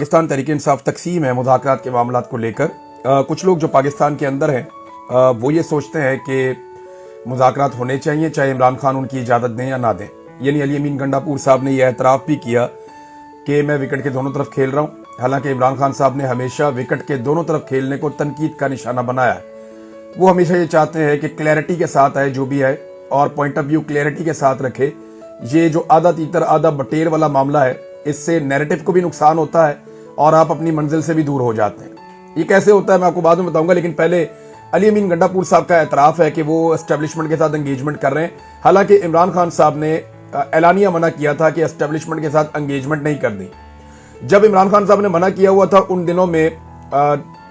पाकिस्तान तहरीक इंसाफ तकसीम है मुज़ाकरात के मामलात को लेकर। कुछ लोग जो पाकिस्तान के अंदर हैं वो ये सोचते हैं कि मुज़ाकरात होने चाहिए चाहे इमरान खान उनकी इजाज़त दें या ना दें। यानी अली अमीन गंडापुर साहब ने यह एतराफ़ भी किया कि मैं विकेट के दोनों तरफ खेल रहा हूँ। हालांकि इमरान खान साहब ने हमेशा विकेट के दोनों तरफ खेलने को तनकीद का निशाना बनाया है। वो हमेशा ये चाहते हैं कि क्लैरिटी के साथ आए जो भी है और पॉइंट ऑफ व्यू क्लैरिटी के साथ रखे। ये जो आधा तीतर आधा बटेर वाला मामला है, इससे नैरेटिव को भी नुकसान होता है और आप अपनी मंजिल से भी दूर हो जाते हैं। ये कैसे होता है मैं आपको बाद में बताऊंगा, लेकिन पहले अली अमीन गंडापुर साहब का एतराफ़ है कि वो एस्टेब्लिशमेंट के साथ एंगेजमेंट कर रहे हैं। हालांकि इमरान खान साहब ने एलानिया मना किया था कि एस्टेब्लिशमेंट के साथ एंगेजमेंट नहीं करनी। जब इमरान खान साहब ने मना किया हुआ था उन दिनों में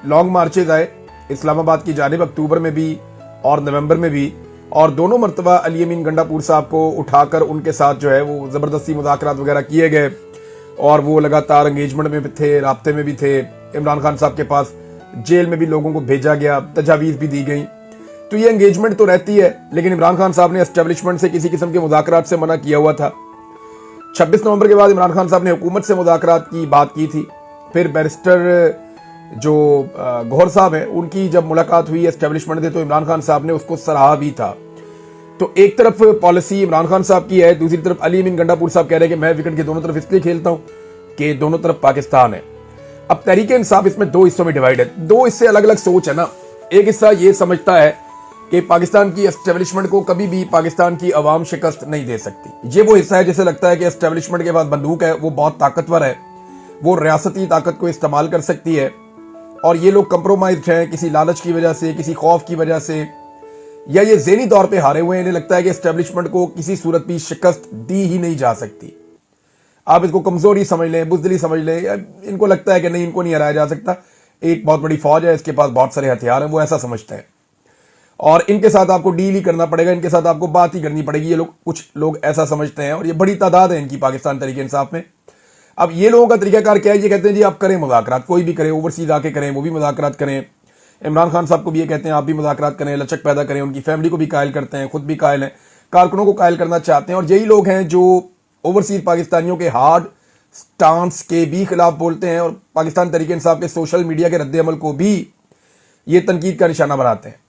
लॉन्ग मार्चेज आए इस्लामाबाद की जानिब, अक्टूबर में भी और नवंबर में भी, और दोनों मरतबा अली अमीन गंडापुर साहब को उठाकर उनके साथ जो है वो ज़बरदस्ती मुज़ाकरात वगैरह किए गए और वो लगातार एंगेजमेंट में भी थे, राब्ते में भी थे। इमरान खान साहब के पास जेल में भी लोगों को भेजा गया, तजावीज़ भी दी गई। तो ये एंगेजमेंट तो रहती है, लेकिन इमरान खान साहब ने एस्टेब्लिशमेंट से किसी किस्म के मुज़ाकरात से मना किया हुआ था। 26 नवंबर के बाद इमरान खान साहब ने हुकूमत से मुज़ाकरात की बात की थी। फिर बैरिस्टर जो गौहर साहब हैं उनकी जब मुलाकात हुई एस्टेब्लिशमेंट से तो इमरान खान साहब ने उसको सराहा भी था। तो एक तरफ पॉलिसी इमरान खान साहब की है, दूसरी तरफ अली अमीन गंडापुर साहब कह रहे हैं कि मैं विकेट के दोनों तरफ इसलिए खेलता हूं कि दोनों तरफ पाकिस्तान है। अब तहरीक इंसाफ इसमें दो हिस्सों में डिवाइड है, दो इससे अलग अलग सोच है ना। एक हिस्सा ये समझता है कि पाकिस्तान की एस्टेब्लिशमेंट को कभी भी पाकिस्तान की अवाम शिकस्त नहीं दे सकती। ये वो हिस्सा है जिसे लगता है कि एस्टेब्लिशमेंट के पास बंदूक है, वो बहुत ताकतवर है, वो रियासती ताकत को इस्तेमाल कर सकती है और ये लोग कंप्रोमाइज्ड हैं किसी लालच की वजह से, किसी खौफ की वजह से, या ये ज़हनी तौर पे हारे हुए हैं। इन्हें लगता है कि एस्टेब्लिशमेंट को किसी सूरत भी शिकस्त दी ही नहीं जा सकती। आप इसको कमजोरी समझ लें, बुजदिली समझ लें, इनको लगता है कि नहीं, इनको नहीं हराया जा सकता। एक बहुत बड़ी फौज है, इसके पास बहुत सारे हथियार हैं, वो ऐसा समझते हैं और इनके साथ आपको डील ही करना पड़ेगा, इनके साथ आपको बात ही करनी पड़ेगी। ये लोग, कुछ लोग ऐसा समझते हैं और ये बड़ी तादाद है इनकी पाकिस्तान तहरीक इंसाफ में। अब ये लोगों का तरीकाकार क्या है, ये कहते हैं जी आप करें मुज़ाकरात, कोई भी करे, ओवरसीज आके करें, वो भी मुज़ाकरात करें। इमरान खान साहब को भी ये कहते हैं आप भी मुज़ाकरात करें, लचक पैदा करें। उनकी फैमिली को भी कायल करते हैं, खुद भी कायल हैं, कारकुनों को कायल करना चाहते हैं। और यही लोग हैं जो ओवरसीज पाकिस्तानियों के हार्ड स्टांस के भी खिलाफ बोलते हैं और पाकिस्तान तहरीक इंसाफ के सोशल मीडिया के रद्द अमल को भी ये तनकीद का निशाना बनाते हैं।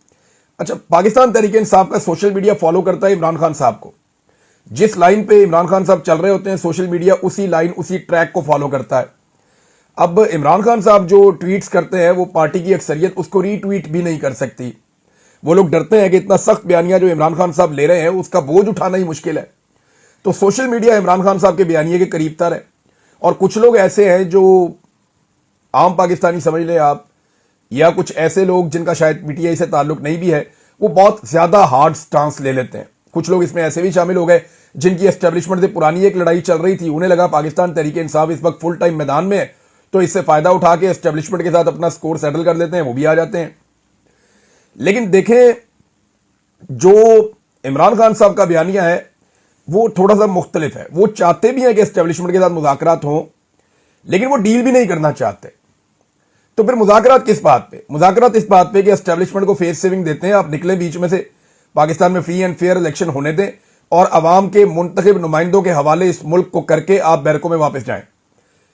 अच्छा, पाकिस्तान तहरीक इंसाफ का सोशल मीडिया फॉलो करता है इमरान खान साहब को। जिस लाइन पे इमरान खान साहब चल रहे होते हैं, सोशल मीडिया उसी लाइन, उसी ट्रैक को फॉलो करता है। अब इमरान खान साहब जो ट्वीट्स करते हैं वो पार्टी की अक्सरियत उसको रीट्वीट भी नहीं कर सकती। वो लोग डरते हैं कि इतना सख्त बयानिया जो इमरान खान साहब ले रहे हैं उसका बोझ उठाना ही मुश्किल है। तो सोशल मीडिया इमरान खान साहब के बयानिए के करीब तर है। और कुछ लोग ऐसे हैं जो आम पाकिस्तानी समझ लें आप, या कुछ ऐसे लोग जिनका शायद पीटीआई से ताल्लुक नहीं भी है, वो बहुत ज्यादा हार्ड स्टांस ले लेते हैं। कुछ लोग इसमें ऐसे भी शामिल हो गए जिनकी एस्टेब्लिशमेंट से पुरानी एक लड़ाई चल रही थी, उन्हें लगा पाकिस्तान तहरीक इंसाफ इस वक्त फुल टाइम मैदान में है तो इससे फायदा उठा के एस्टेब्लिशमेंट के साथ अपना स्कोर सेटल कर लेते हैं, वो भी आ जाते हैं। लेकिन देखें, जो इमरान खान साहब का बयानिया है वो थोड़ा सा मुख्तलिफ है। वो चाहते भी हैं कि एस्टेब्लिशमेंट के साथ मुज़ाकरात हों, लेकिन वो डील भी नहीं करना चाहते। तो फिर मुज़ाकरात किस बात पे? मुज़ाकरात इस बात पे कि एस्टेब्लिशमेंट को फेस सेविंग देते हैं, आप निकले बीच में से, पाकिस्तान में फ्री एंड फेयर इलेक्शन होने दें और अवाम के मुंतखब नुमाइंदों के हवाले इस मुल्क को करके आप बैरकों में वापस जाएं।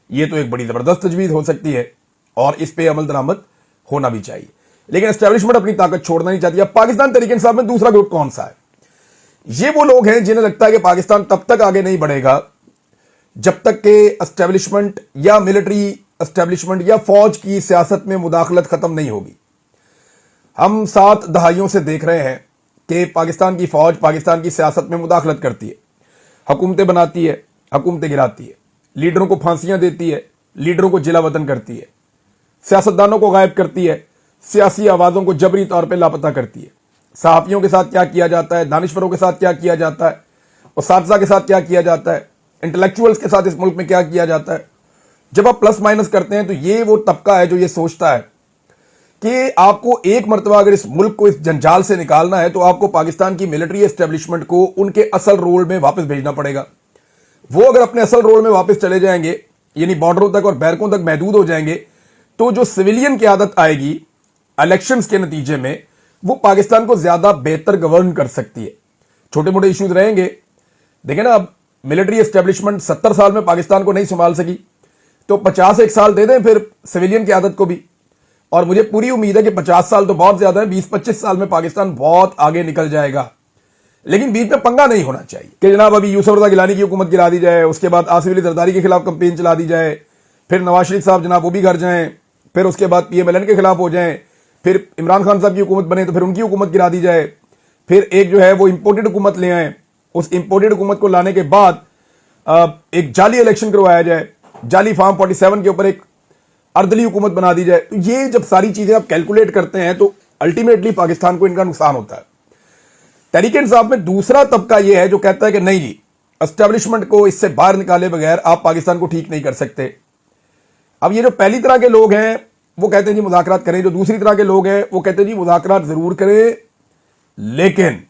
ये तो एक बड़ी जबरदस्त तजवीज़ हो सकती है और इस पे अमल दरामद होना भी चाहिए। लेकिन एस्टेब्लिशमेंट अपनी ताकत छोड़ना नहीं चाहती। अब पाकिस्तान तहरीक इंसाफ में दूसरा ग्रुप कौन सा है? ये वो लोग हैं जिन्हें लगता है कि पाकिस्तान तब तक आगे नहीं बढ़ेगा जब तक के एस्टेब्लिशमेंट या मिलिट्री एस्टेब्लिशमेंट या फौज की सियासत में मुदाखलत खत्म नहीं होगी। हम 7 दहाइयों से देख रहे हैं कि पाकिस्तान की फौज पाकिस्तान की सियासत में मुदाखलत करती है, हुकूमतें बनाती है, हुकूमतें गिराती है, लीडरों को फांसियां देती है, लीडरों को जिला वतन करती है, सियासतदानों को गायब करती है, सियासी आवाजों को जबरी तौर पर लापता करती है। सहाफियों के साथ क्या किया जाता है, दानिशवरों के साथ क्या किया जाता है, उस्ताज़ा के साथ क्या किया जाता है, इंटेलेक्चुअल्स के साथ इस मुल्क में क्या किया जाता है। जब आप प्लस माइनस करते हैं तो ये वो तबका है जो ये सोचता है कि आपको एक मरतबा अगर इस मुल्क को इस जंजाल से निकालना है तो आपको पाकिस्तान की मिलिट्री एस्टेब्लिशमेंट को उनके असल रोल में वापस भेजना पड़ेगा। वो अगर अपने असल रोल में वापस चले जाएंगे, यानी बॉर्डरों तक और बैरकों तक महदूद हो जाएंगे, तो जो सिविलियन की आदत आएगी इलेक्शंस के नतीजे में, वो पाकिस्तान को ज्यादा बेहतर गवर्न कर सकती है। छोटे मोटे इश्यूज रहेंगे, देखें ना, अब मिलिट्री एस्टेब्लिशमेंट 70 साल में पाकिस्तान को नहीं संभाल सकी, तो 50 एक साल दे दें फिर सिविलियन की आदत को भी। और मुझे पूरी उम्मीद है कि 50 साल तो बहुत ज्यादा है, 20-25 साल में पाकिस्तान बहुत आगे निकल जाएगा। लेकिन बीच में पंगा नहीं होना चाहिए कि जनाब अभी यूसुफ रज़ा गिलानी की हुकूमत गिरा दी जाए, उसके बाद आसिफ अली जरदारी के खिलाफ कंपेन चला दी जाए, फिर नवाज शरीफ साहब जनाब वो भी घर जाएं, फिर उसके बाद PMLN के खिलाफ हो जाएं, फिर इमरान खान साहब की हुकूमत बने तो फिर उनकी हुकूमत गिरा दी जाए, फिर एक जो है वो इंपोर्टेड हुकूमत ले आए, उस इंपोर्टेड हुकूमत को लाने के बाद एक जाली इलेक्शन करवाया जाए, जाली फार्म 47 के ऊपर एक अर्दली हुकूमत बना दी जाए। तो ये जब सारी चीजें आप कैलकुलेट करते हैं तो अल्टीमेटली पाकिस्तान को इनका नुकसान होता है। तहरीक इंसाफ में दूसरा तबका यह है जो कहता है कि नहीं जी, एस्टेब्लिशमेंट को इससे बाहर निकाले बगैर आप पाकिस्तान को ठीक नहीं कर सकते। अब ये जो पहली तरह के लोग हैं वो कहते हैं जी मुज़ाकरात करें, जो दूसरी तरह के लोग हैं वो कहते हैं जी मुज़ाकरात जरूर करें लेकिन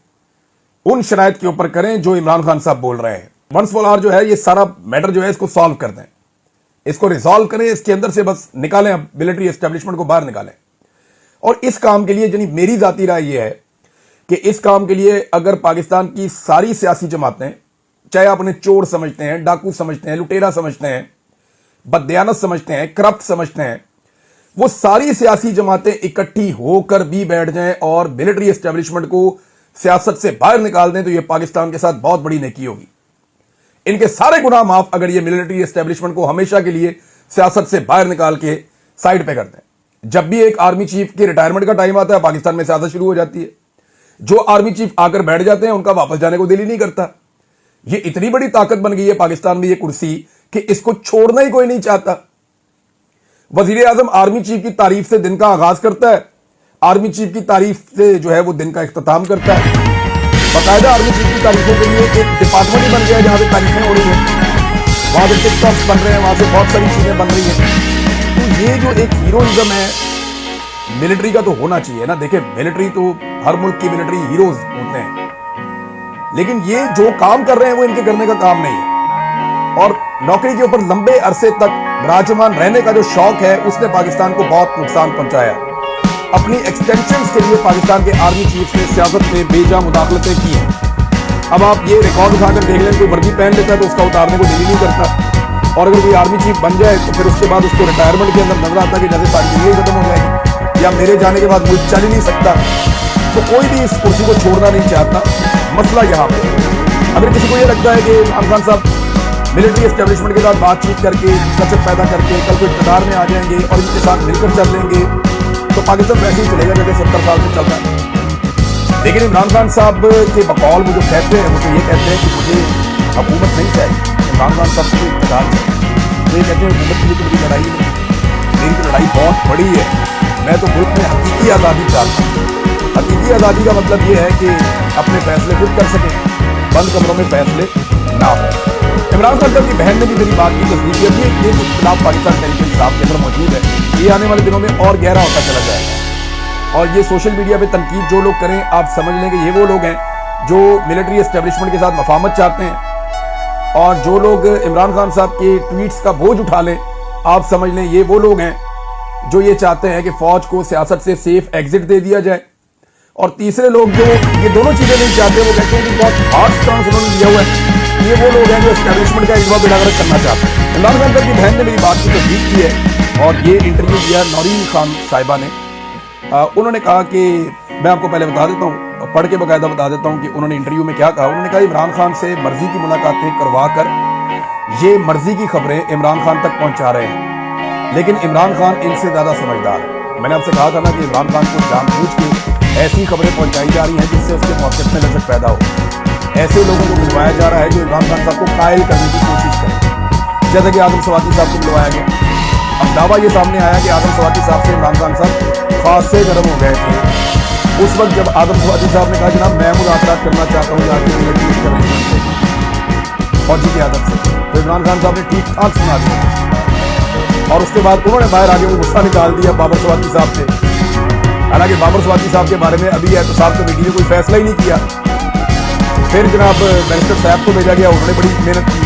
उन शराइत के ऊपर करें जो इमरान खान साहब बोल रहे हैं। वंस फॉर ऑल जो है ये सारा मैटर जो है इसको सॉल्व कर दें, इसको रिजॉल्व करें, इसके अंदर से बस निकालें, अब मिलिट्री एस्टेब्लिशमेंट को बाहर निकालें। और इस काम के लिए यानी मेरी जाती राय यह है कि इस काम के लिए अगर पाकिस्तान की सारी सियासी जमातें, चाहे आप उन्हें चोर समझते हैं, डाकू समझते हैं, लुटेरा समझते हैं, बददियानत समझते हैं, करप्ट समझते हैं, वो सारी सियासी जमातें इकट्ठी होकर भी बैठ जाएं और मिलिट्री एस्टेब्लिशमेंट को सियासत से बाहर निकाल दें तो यह पाकिस्तान के साथ बहुत बड़ी नेकी होगी। इनके सारे गुनाह माफ अगर ये मिलिट्री एस्टेब्लिशमेंट को हमेशा के लिए सियासत से बाहर निकाल के साइड पे कर दें। जब भी एक आर्मी चीफ के रिटायरमेंट का टाइम आता है पाकिस्तान में सियासत शुरू हो जाती है। जो आर्मी चीफ आकर बैठ जाते हैं उनका वापस जाने को दिल ही नहीं करता। ये इतनी बड़ी ताकत बन गई है पाकिस्तान में ये कुर्सी कि इसको छोड़ना ही कोई नहीं चाहता। वजीर आजम आर्मी चीफ की तारीफ से दिन का आगाज करता है, आर्मी चीफ की तारीफ से जो है वो दिन का इख्तिताम करता है। बाकायदा आर्मी चीफ की तारीफों के लिए एक डिपार्टमेंट ही बन गया है जहां से तारीफें हो रही हैं, वहां से टिकटॉक्स बन रहे हैं, वहां से बहुत सारी चीजें बन रही हैं। तो ये जो एक हीरोइज्म है मिलिट्री का तो होना चाहिए ना। देखिए मिलिट्री तो हर मुल्क की मिलिट्री हीरोज होते हैं, लेकिन ये जो काम कर रहे हैं वो इनके करने का काम नहीं है। और नौकरी के ऊपर लंबे अरसे तक विराजमान रहने का जो शौक है उसने पाकिस्तान को बहुत नुकसान पहुंचाया। अपनी एक्सटेंशंस के लिए पाकिस्तान के आर्मी चीफ ने सियासत में बेजा मुदाखलतें की हैं। अब आप ये रिकॉर्ड उठाकर देख लें, कोई वर्दी पहन लेता है तो उसका उतारने को दिल ही नहीं करता, और अगर कोई आर्मी चीफ बन जाए तो फिर उसके बाद उसको रिटायरमेंट के अंदर नजर आता है कि जैसे सारी जिंदगी खत्म हो जाएगी या मेरे जाने के बाद मुल्क चल ही नहीं सकता। तो कोई भी इस कुर्सी को छोड़ना नहीं चाहता। मसला यहाँ पे अगर किसी को ये लगता है कि इमरान खान साहब मिलिट्री एस्टेब्लिशमेंट के साथ बातचीत करके कसरत पैदा करके कल को इक़्तिदार में आ जाएंगे और इनके साथ मिलकर चल लेंगे तो पाकिस्तान वैसे ही चलेगा जैसे 70 साल से चल रहा है। लेकिन इमरान खान साहब के बकौल वो जो कहते हैं वो तो ये कहते हैं कि मुझे हुकूमत नहीं चाहिए, इमरान खान साहब को इक़्तिदार चाहिए। तो ये कहते हैं हुकूमत के लिए तो मेरी लड़ाई नहीं, मेरी तो लड़ाई बहुत बड़ी है, मैं तो मुल्क में हकीकी आज़ादी चाहता हूँ। हकीकी आज़ादी का मतलब ये है कि अपने फैसले खुद कर सकें, बंद कमरों में फैसले ना हो। इमरान खान साहब की बहन ने भी मेरी बात की तस्दीक की। ये इख्तिलाफ पाकिस्तान तहरीक इंसाफ के अंदर मौजूद है, ये आने वाले दिनों में और गहरा होता चला जाएगा। और ये सोशल मीडिया पे तनकीद जो लोग करें आप समझ लें कि ये वो लोग हैं जो मिलिट्री एस्टेब्लिशमेंट के साथ मफाहमत चाहते हैं, और जो लोग इमरान खान साहब के ट्वीट्स का बोझ उठा लें आप समझ लें ये वो लोग हैं जो ये चाहते हैं कि फौज को सियासत से सेफ एग्जिट दे दिया जाए। और तीसरे लोग जो ये दोनों चीजें नहीं चाहते वो कहते हैं कि बहुत हार्ड स्टांस उन्होंने लिया हुआ है, ये वो लोग हैं जो एस्टेब्लिशमेंट का इल्वा बिलागरत करना चाहते हैं। इमरान खान साहब की बहन ने मेरी बात की तस्दीक की है और ये इंटरव्यू दिया नौरीन खान साहिबा ने। उन्होंने कहा कि मैं आपको पहले बता देता हूँ, पढ़ के बाकायदा बता देता हूँ कि उन्होंने इंटरव्यू में क्या कहा। उन्होंने कहा इमरान खान से मर्जी की मुलाकातें करवा कर ये मर्जी की खबरें इमरान खान तक पहुंचा रहे हैं, लेकिन इमरान खान इनसे ज्यादा समझदार है। मैंने आपसे कहा था ना कि इमरान खान को जानबूझ के ऐसी खबरें पहुंचाई जा रही हैं जिससे उसके मौक़िफ़ में लचक पैदा हो। ऐसे लोगों को मिलवाया जा रहा है जो इमरान खान साहब को कायल करने की कोशिश करें, जैसे कि आदम सवाती साहब को मिलवाया गया। अब दावा ये सामने आया कि आदम सवाती साहब से इमरान खान साहब खासे गर्म हो गए थे उस वक्त जब आदम सवाती साहब ने कहा जनाब मैं मुज़ाकरात करना चाहता हूँ जाके मिलिट्री एस्टेब्लिशमेंट से फौजी की आदत से। तो इमरान खान साहब ने ठीक ठाक सुना दिया और उसके बाद उन्होंने बाहर आगे वो गुस्सा निकाल दिया बाबर सवाती साहब से। हालांकि बाबर सवाती साहब के बारे में अभी एहतसाब कमेटी ने कोई फैसला ही नहीं किया। फिर जनाब बैरिस्टर साहब को भेजा गया, उन्होंने बड़ी मेहनत की,